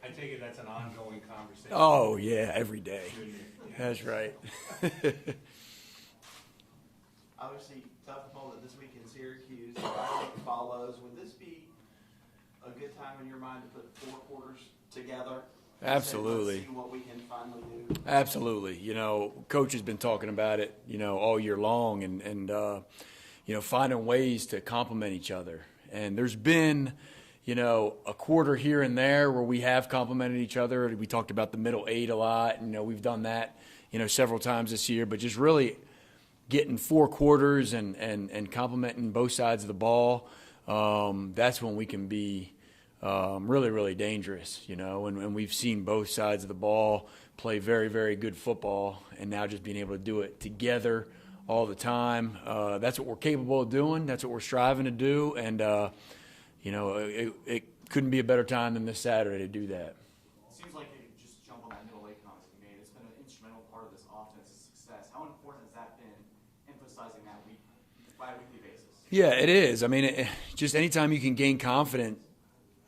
I take it that's an ongoing conversation. Oh, yeah, every day. That's right. Obviously, tough opponent this week in Syracuse. Friday follows. Would this be a good time in your mind to put 4 quarters together? Absolutely. Let's see what we can finally do. Absolutely. Coach has been talking about it, all year long and finding ways to complement each other. And there's been, a quarter here and there where we have complemented each other. We talked about the middle 8 a lot, and, we've done that, several times this year. But just really getting 4 quarters and complementing both sides of the ball, that's when we can be really, really dangerous, and we've seen both sides of the ball play very, very good football, and now just being able to do it together all the time. That's what we're capable of doing. That's what we're striving to do, and, it couldn't be a better time than this Saturday to do that. It seems like you just jump on that middle 8 comment you made. It's been an instrumental part of this offense's success. How important has that been, emphasizing that by a weekly basis? Yeah, it is. I mean, just anytime you can gain confidence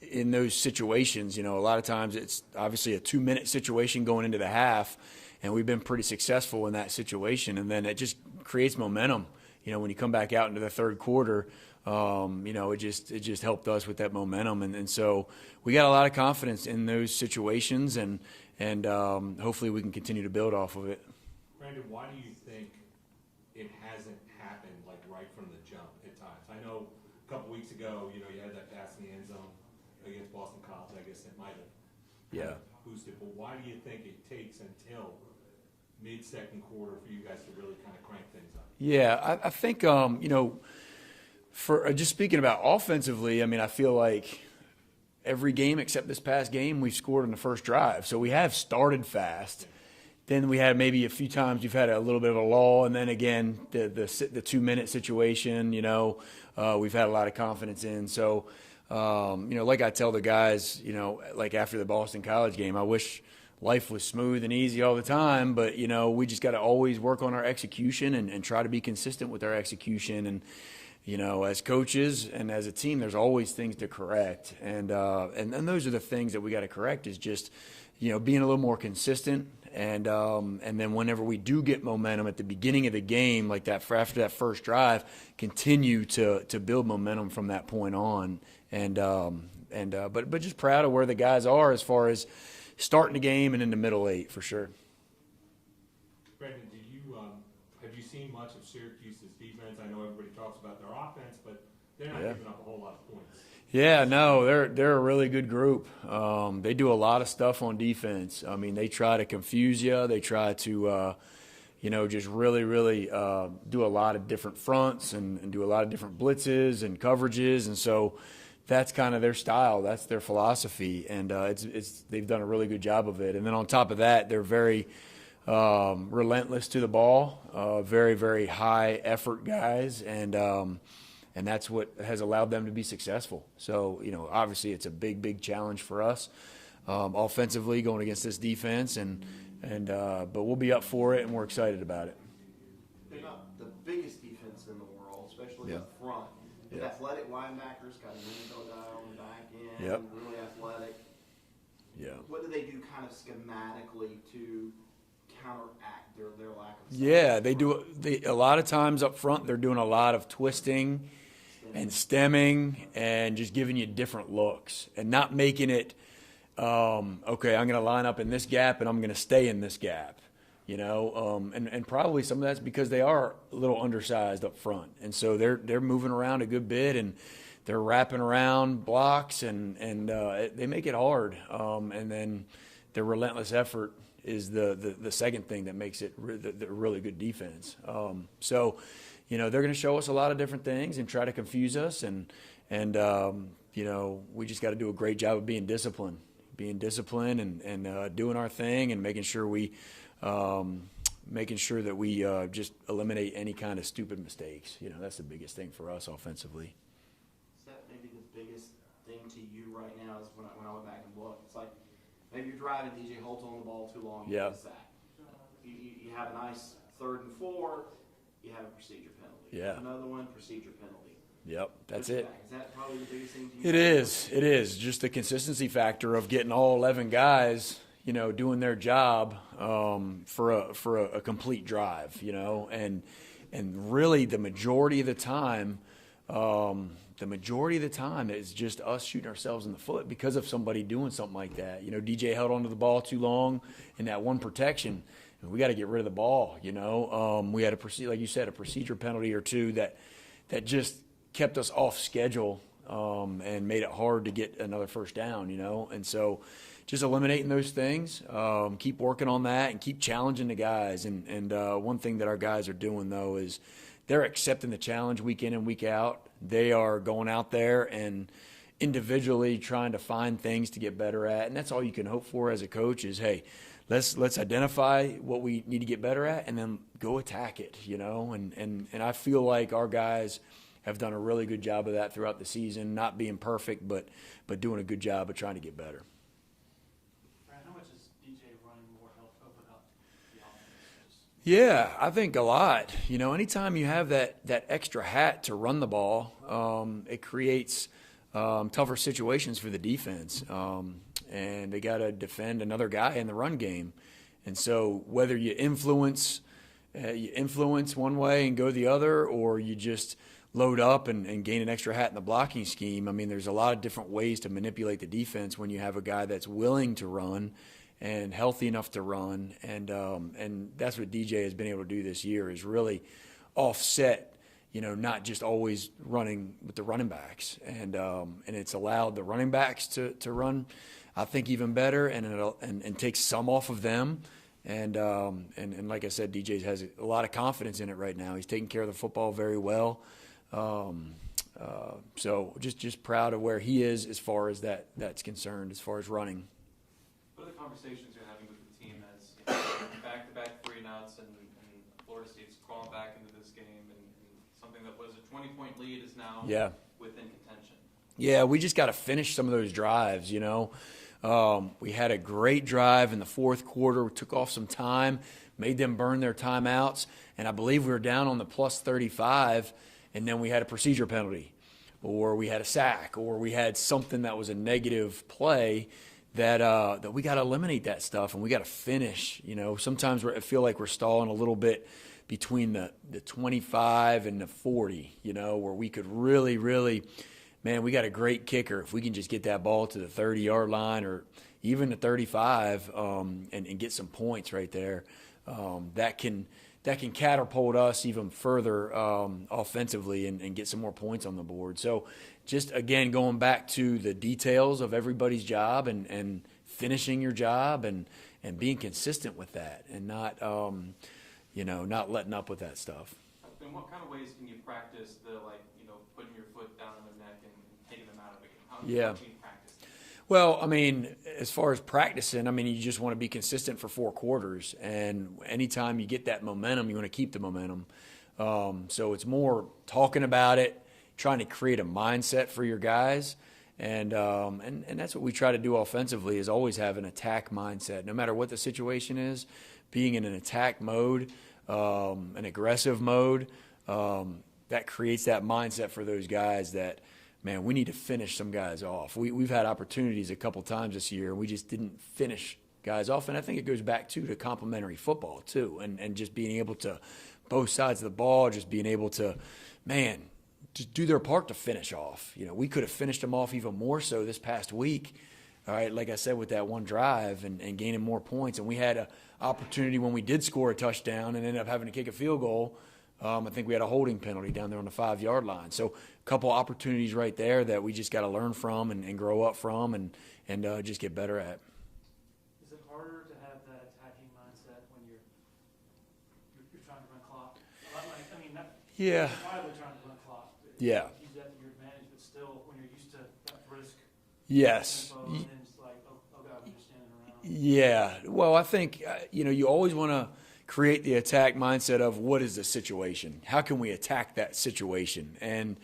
in those situations, a lot of times it's obviously a 2-minute situation going into the half, and we've been pretty successful in that situation. And then it just creates momentum. When you come back out into the third quarter, it just helped us with that momentum. And so we got a lot of confidence in those situations, and hopefully we can continue to build off of it. Brandon, why do you think it hasn't happened right from the jump at times? I know a couple weeks ago, you had that pass in the end zone against Boston College. I guess it might have boosted. But why do you think it takes until mid-second quarter for you guys to really kind of crank things up? Yeah, I think, for just speaking about offensively, I mean, I feel like every game except this past game, we've scored in the first drive. So we have started fast. Then we had maybe a few times we've had a little bit of a lull, and then again the 2-minute situation, we've had a lot of confidence in. So, like I tell the guys, after the Boston College game, I wish life was smooth and easy all the time, but we just got to always work on our execution and try to be consistent with our execution. And as coaches and as a team, there's always things to correct, and those are the things that we got to correct. Is just being a little more consistent. And then whenever we do get momentum at the beginning of the game, like that after that first drive, continue to build momentum from that point on. But just proud of where the guys are as far as starting the game and in the middle 8 for sure. Brandon, have you seen much of Syracuse's defense? I know everybody talks about their offense, but they're not giving up a whole lot of points. Yeah, no, they're a really good group. They do a lot of stuff on defense. I mean, they try to confuse you. They try to, just really, really do a lot of different fronts and do a lot of different blitzes and coverages. And so that's kind of their style. That's their philosophy. And they've done a really good job of it. And then on top of that, they're very relentless to the ball, very, very high effort guys. And that's what has allowed them to be successful. So, obviously it's a big, big challenge for us offensively going against this defense, but we'll be up for it, and we're excited about it. They're not the biggest defense in the world, especially up front. The athletic linebackers got an infield guy on the back end, really athletic. Yeah. What do they do kind of schematically to counteract their lack of size? Yeah, they do. A lot of times up front, they're doing a lot of twisting and stemming and just giving you different looks and not making it, okay, I'm going to line up in this gap and I'm going to stay in this gap, and probably some of that's because they are a little undersized up front. And so they're moving around a good bit and they're wrapping around blocks and they make it hard. And then their relentless effort is the second thing that makes it the really good defense. So, they're going to show us a lot of different things and try to confuse us, and we just got to do a great job of being disciplined and doing our thing and making sure that we just eliminate any kind of stupid mistakes. That's the biggest thing for us offensively. Is that maybe the biggest thing to you right now? Is when I went back and looked, it's like maybe you're driving, DJ Holt's on the ball too long, you get a sack. You have a nice 3rd and 4, you have a procedure penalty. Yeah. Another one, procedure penalty. Yep, that's it. Is that probably the biggest thing to you? It is. Just the consistency factor of getting all 11 guys, doing their job for a complete drive, and really the majority of the time it's just us shooting ourselves in the foot because of somebody doing something like that. DJ held onto the ball too long in that one protection. We got to get rid of the ball. We had like you said, a procedure penalty or two that just kept us off schedule and made it hard to get another first down. And so just eliminating those things, keep working on that, and keep challenging the guys. And one thing that our guys are doing though is they're accepting the challenge week in and week out. They are going out there and individually trying to find things to get better at, and that's all you can hope for as a coach is, hey, let's identify what we need to get better at and then go attack it, and I feel like our guys have done a really good job of that throughout the season, not being perfect, but doing a good job of trying to get better. Brad, how much is DJ running more help open up the offense? Yeah, I think a lot. Anytime you have that extra hat to run the ball, it creates tougher situations for the defense. And they got to defend another guy in the run game. And so whether you influence one way and go the other, or you just load up and gain an extra hat in the blocking scheme, I mean, there's a lot of different ways to manipulate the defense when you have a guy that's willing to run and healthy enough to run. And that's what DJ has been able to do this year, is really offset, not just always running with the running backs. And it's allowed the running backs to run, I think, even better, and take some off of them. And like I said, DJ has a lot of confidence in it right now. He's taking care of the football very well. So just proud of where he is as far as that's concerned, as far as running. What are the conversations you're having with the team as back-to-back 3-and-outs and Florida State's crawling back into this game, and something that was a 20-point lead is now within contention? Yeah, we just got to finish some of those drives, We had a great drive in the fourth quarter. We took off some time, made them burn their timeouts, and I believe we were down on the plus 35, and then we had a procedure penalty, or we had a sack, or we had something that was a negative play that we got to eliminate that stuff, and we got to finish. Sometimes I feel like we're stalling a little bit between the 25 and the 40, where we could really, really – man, we got a great kicker. If we can just get that ball to the 30-yard line or even the 35 and get some points right there, that can catapult us even further offensively and get some more points on the board. So just, again, going back to the details of everybody's job and finishing your job and being consistent with that and not letting up with that stuff. In what kind of ways can you practice putting your foot down on their neck and taking them out of the game? How can you practice that? Well, I mean, as far as practicing, you just want to be consistent for 4 quarters. And anytime you get that momentum, you want to keep the momentum. So it's more talking about it, trying to create a mindset for your guys. And that's what we try to do offensively, is always have an attack mindset. No matter what the situation is, being in an attack mode, an aggressive mode, that creates that mindset for those guys that, man, we need to finish some guys off. We've had opportunities a couple times this year, and we just didn't finish guys off. And I think it goes back to complementary football too, and just being able to, both sides of the ball, just being able to, man, just do their part to finish off. We could have finished them off even more so this past week, all right, like I said, with that one drive and gaining more points. And we had an opportunity when we did score a touchdown and ended up having to kick a field goal. I think we had a holding penalty down there on the 5-yard line. So a couple opportunities right there that we just got to learn from and grow up from and just get better at. Is it harder to have that attacking mindset when you're trying to run clock? Yeah. Widely trying to run clock. Yeah. Use that to your advantage, but still, when you're used to that brisk yes. tempo, and then it's like, oh God, we're just standing around. Yeah. Well, I think, you always want to create the attack mindset of what is the situation? How can we attack that situation? And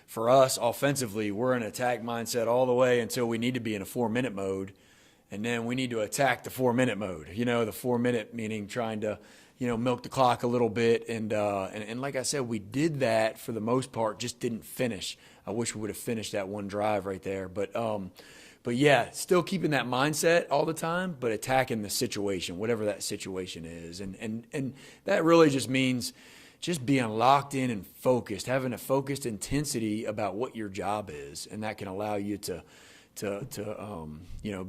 for us, offensively, we're in attack mindset all the way until we need to be in a 4-minute mode. And then we need to attack the 4-minute mode. The 4-minute meaning trying to, milk the clock a little bit. And like I said, we did that for the most part, just didn't finish. I wish we would have finished that one drive right there. But yeah, still keeping that mindset all the time, but attacking the situation, whatever that situation is. And that really just means just being locked in and focused, having a focused intensity about what your job is, and that can allow you to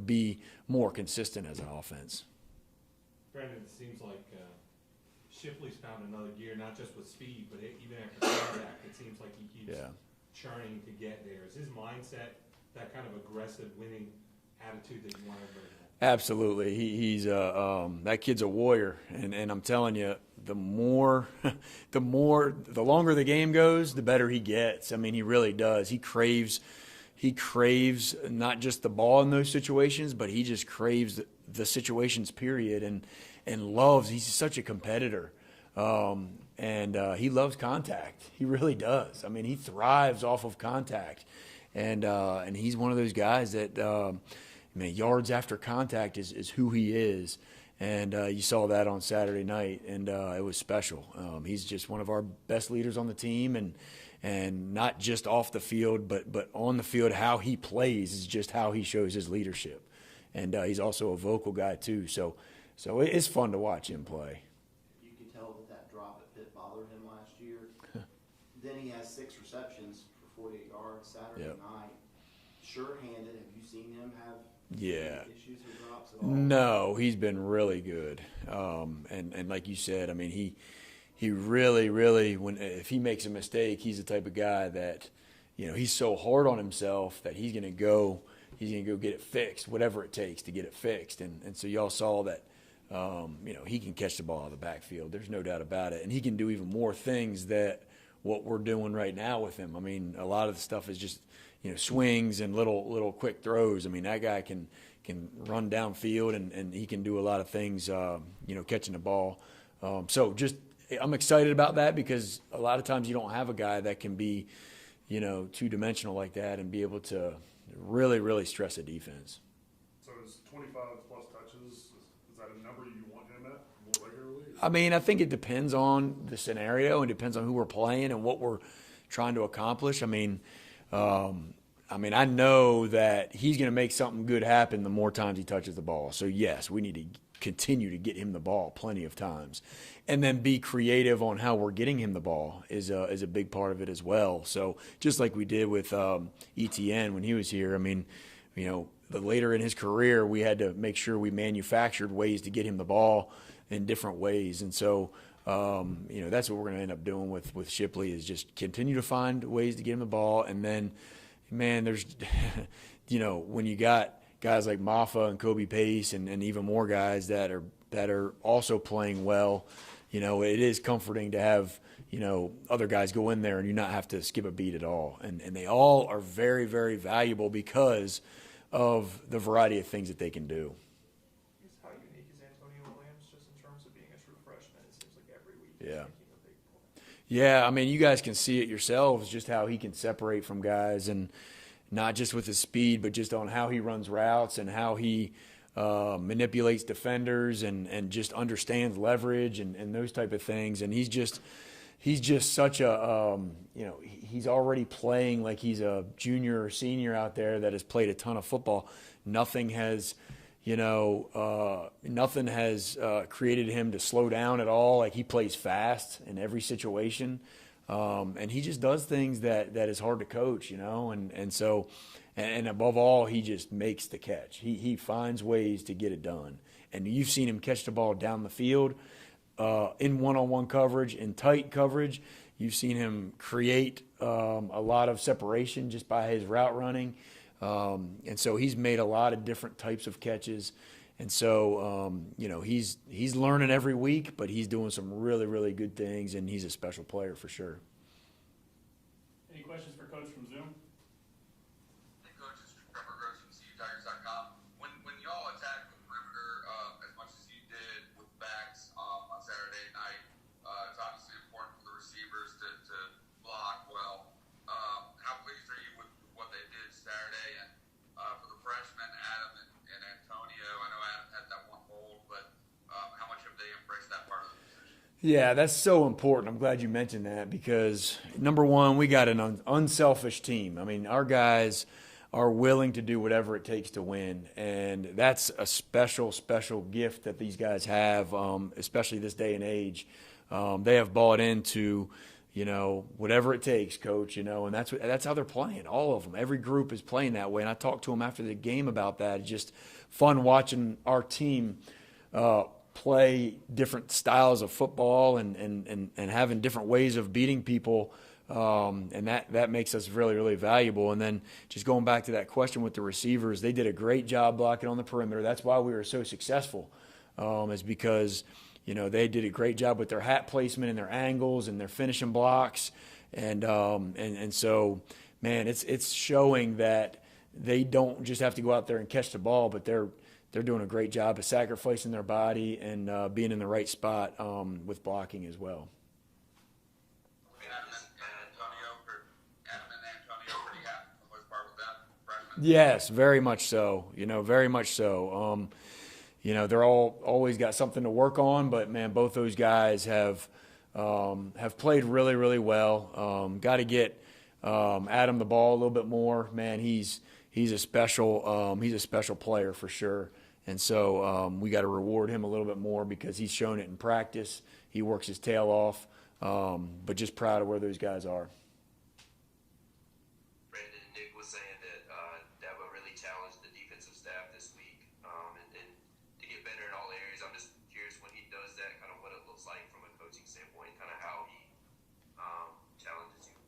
be more consistent as an offense. Brandon, it seems like Shipley's found another gear, not just with speed, but even after contact, it seems like he keeps churning to get there. Is his mindset that kind of aggressive, winning attitude that you want to bring? Absolutely. He's that kid's a warrior, and I'm telling you, the longer the game goes, the better he gets. I mean, he really does. He craves not just the ball in those situations, but he just craves the situations, period, and loves. He's such a competitor, and he loves contact. He really does. I mean, he thrives off of contact, and he's one of those guys that yards after contact is who he is. And you saw that on Saturday night, and it was special. He's just one of our best leaders on the team, and not just off the field, but on the field, how he plays is just how he shows his leadership. And he's also a vocal guy too, so it's fun to watch him play. You could tell that drop at Pitt bothered him last year. Then he has 6 receptions for 48 yards Saturday night. Sure-handed. Have you seen him have issues with drops at all? No, he's been really good. And like you said, I mean, he really, if he makes a mistake, he's the type of guy that, he's so hard on himself that he's going to go get it fixed, whatever it takes to get it fixed. And so y'all saw that, he can catch the ball out of the backfield. There's no doubt about it. And he can do even more things that what we're doing right now with him. I mean, a lot of the stuff is just, swings and little quick throws. I mean, that guy can run downfield, and he can do a lot of things, catching the ball. So just I'm excited about that, because a lot of times you don't have a guy that can be, two-dimensional like that and be able to really, really stress a defense. So is 25-plus touches, is that a number you want him at more regularly? I mean, I think it depends on the scenario and depends on who we're playing and what we're trying to accomplish. I mean, I know that he's going to make something good happen the more times he touches the ball. So, yes, we need to continue to get him the ball plenty of times. And then be creative on how we're getting him the ball is a big part of it as well. So, just like we did with ETN when he was here, I mean, later in his career, we had to make sure we manufactured ways to get him the ball in different ways. And so, that's what we're going to end up doing with Shipley, is just continue to find ways to get him the ball. And then, man, there's, when you got guys like Maffa and Kobe Pace and even more guys that are also playing well, it is comforting to have, other guys go in there and you not have to skip a beat at all. And they all are very, very valuable because of the variety of things that they can do. How unique is Antonio Williams just in terms of being a true freshman? It seems like every week he's making a big point. Yeah, I mean, you guys can see it yourselves, just how he can separate from guys, and not just with his speed, but just on how he runs routes and how he manipulates defenders and just understands leverage and those type of things. And he's just such a, he's already playing like he's a junior or senior out there that has played a ton of football. Nothing has created him to slow down at all. Like, he plays fast in every situation. And he just does things that is hard to coach, and so above all, he just makes the catch. He finds ways to get it done. And you've seen him catch the ball down the field, in one-on-one coverage, in tight coverage. You've seen him create a lot of separation just by his route running. And so he's made a lot of different types of catches. And so, he's learning every week, but he's doing some really, really good things, and he's a special player for sure. Any questions for Coach from Zoom? Hey, Coach, it's Trevor Gross from CUTigers.com. When y'all attacked the perimeter as much as you did with backs on Saturday night, it's obviously important for the receivers to block well. How pleased are you with what they did Saturday? And for the freshmen, Adam and Antonio, I know Adam had that one hold, but how much have they embraced that part of the position? Yeah, that's so important. I'm glad you mentioned that because, number one, we got an unselfish team. I mean, our guys are willing to do whatever it takes to win, and that's a special, special gift that these guys have, especially this day and age. They have bought into, whatever it takes, coach, and that's how they're playing, all of them. Every group is playing that way, and I talked to them after the game about that. It's just fun watching our team play different styles of football and having different ways of beating people, and that makes us really, really valuable. And then just going back to that question with the receivers, they did a great job blocking on the perimeter. That's why we were so successful, is because they did a great job with their hat placement and their angles and their finishing blocks, and so, man, it's showing that they don't just have to go out there and catch the ball, but they're doing a great job of sacrificing their body and being in the right spot with blocking as well. Adam and Antonio pretty happy for the most part with that freshman? Yes, very much so. Very much so. They're always got something to work on, but man, both those guys have played really, really well. Got to get Adam the ball a little bit more. Man, he's a special player for sure. And so we got to reward him a little bit more because he's shown it in practice. He works his tail off, but just proud of where those guys are. Brandon and Nick was saying that Dabo really challenged the defensive staff this week and to get better in all areas. I'm just curious when he does that, kind of what it looks like from a coaching standpoint, kind of how he challenges you.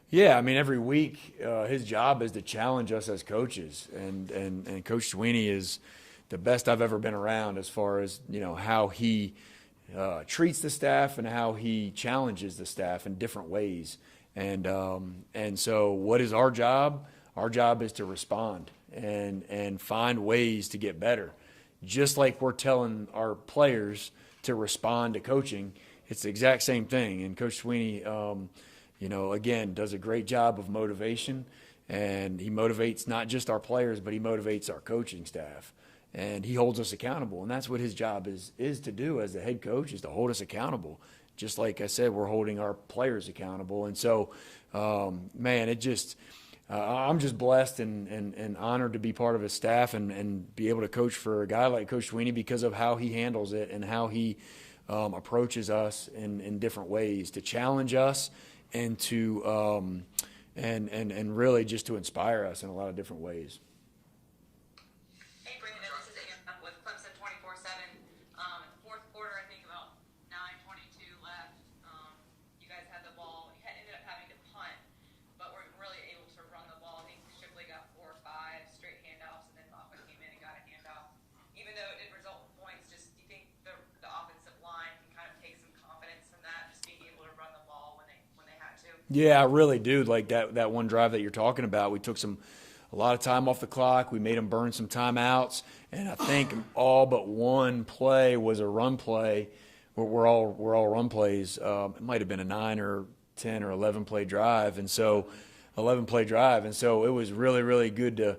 Yeah, I mean, every week his job is to challenge us as coaches, and Coach Sweeney is the best I've ever been around as far as how he treats the staff and how he challenges the staff in different ways. And so, what is our job? Our job is to respond and find ways to get better, just like we're telling our players to respond to coaching. It's the exact same thing. And Coach Sweeney, again, does a great job of motivation, and he motivates not just our players, but he motivates our coaching staff, and he holds us accountable. And that's what his job is to do as the head coach, is to hold us accountable. Just like I said, we're holding our players accountable. And so, man, I'm just blessed and honored to be part of his staff and be able to coach for a guy like Coach Sweeney because of how he handles it and how he approaches us in different ways to challenge us and to and really just to inspire us in a lot of different ways. Hey, Brandon, this is Ann with Clemson 24/7. Fourth quarter, I think about 9:22 left. You guys had the ball. You ended up having to punt, but weren't really able to run the ball. I think Shipley got 4 or 5 straight handoffs, and then Bachman came in and got a handoff. Even though it didn't result in points, do you think the offensive line can kind of take some confidence from that, just being able to run the ball when they had to? Yeah, I really do. Like that one drive that you're talking about, we took a lot of time off the clock. We made them burn some timeouts, and I think all but one play was a run play. We're all run plays. It might have been a 9 or 10 or 11 play drive, and so it was really, really good to,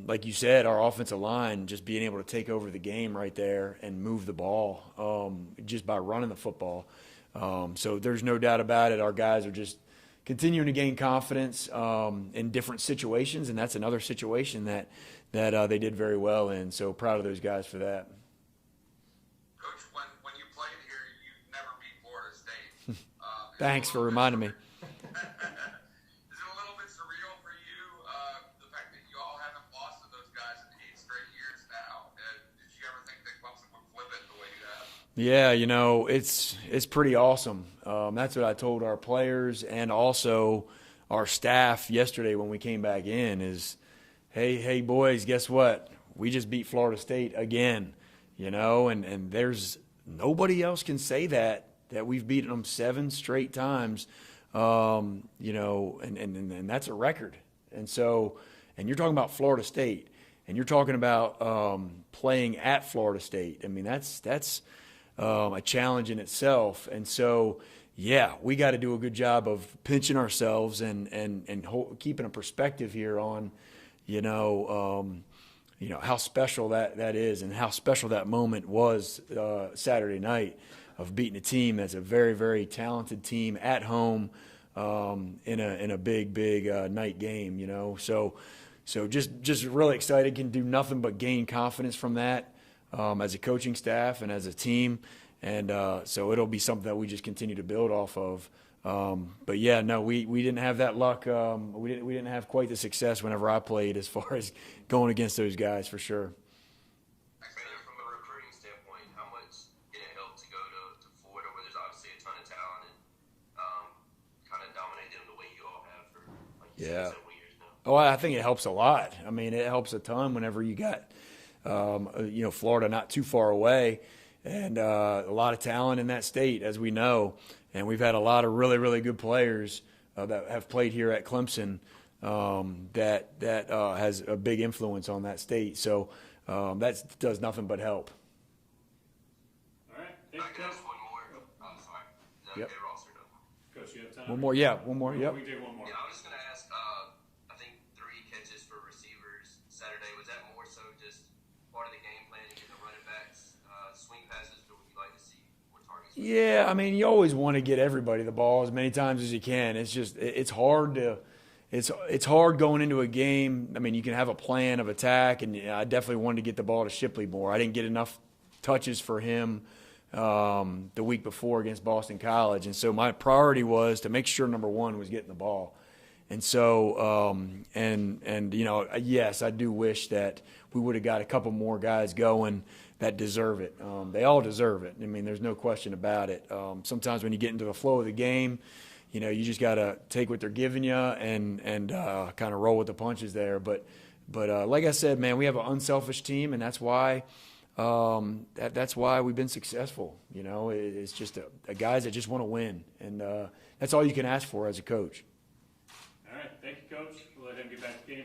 like you said, our offensive line just being able to take over the game right there and move the ball just by running the football. So there's no doubt about it. Our guys are just continuing to gain confidence in different situations, and that's another situation that they did very well in. So proud of those guys for that. Coach, when you played here, you never beat Florida State. Thanks for reminding me. Is it a little bit surreal for you, the fact that you all haven't lost to those guys in 8 straight years now? Did you ever think that Clemson would flip it the way you have? Yeah, it's pretty awesome. That's what I told our players and also our staff yesterday when we came back in is, hey boys, guess what? We just beat Florida State again, and there's nobody else can say that we've beaten them 7 straight times, and that's a record. And so, and you're talking about Florida State, and you're talking about playing at Florida State. I mean, that's a challenge in itself. And so, yeah, we got to do a good job of pinching ourselves and keeping a perspective here on, how special that is and how special that moment was Saturday night. of beating a team that's a very, very talented team at home in a big night game. You know, so just really excited. Can do nothing but gain confidence from that as a coaching staff and as a team, and so it'll be something that we just continue to build off of. But yeah, no, we didn't have that luck. We didn't have quite the success whenever I played as far as going against those guys for sure. From a recruiting standpoint, how much did it help to go to Florida, where there's obviously a ton of talent, and kind of dominate them the way you all have for like several years now? Oh, I think it helps a lot. I mean, it helps a ton whenever you got Florida not too far away, and a lot of talent in that state, as we know. And we've had a lot of really, really good players that have played here at Clemson that has a big influence on that state. So that does nothing but help. All right. I can ask one more. I'm sorry. Is that Yep. okay, Ross, or no? Coach, you have time? One more, yeah, one more, yep. We take one more. Yeah, I was just going to ask, I think 3 catches for receivers Saturday. Was that more so just part of the game plan to get the running backs swing passes, or would you like to see more targets? Yeah, I mean, you always want to get everybody the ball as many times as you can. It's just it's hard to it's hard going into a game. I mean, you can have a plan of attack, and I definitely wanted to get the ball to Shipley more. I didn't get enough touches for him the week before against Boston College, and so my priority was to make sure number one was getting the ball. And so yes, I do wish that we would have got a couple more guys going that deserve it. They all deserve it. I mean, there's no question about it. Sometimes when you get into the flow of the game, you just got to take what they're giving you and kind of roll with the punches there. But like I said, man, we have an unselfish team, and that's why that's why we've been successful. It's just a guys that just want to win, and that's all you can ask for as a coach. All right. Thank you, Coach. We'll let him get back to the game.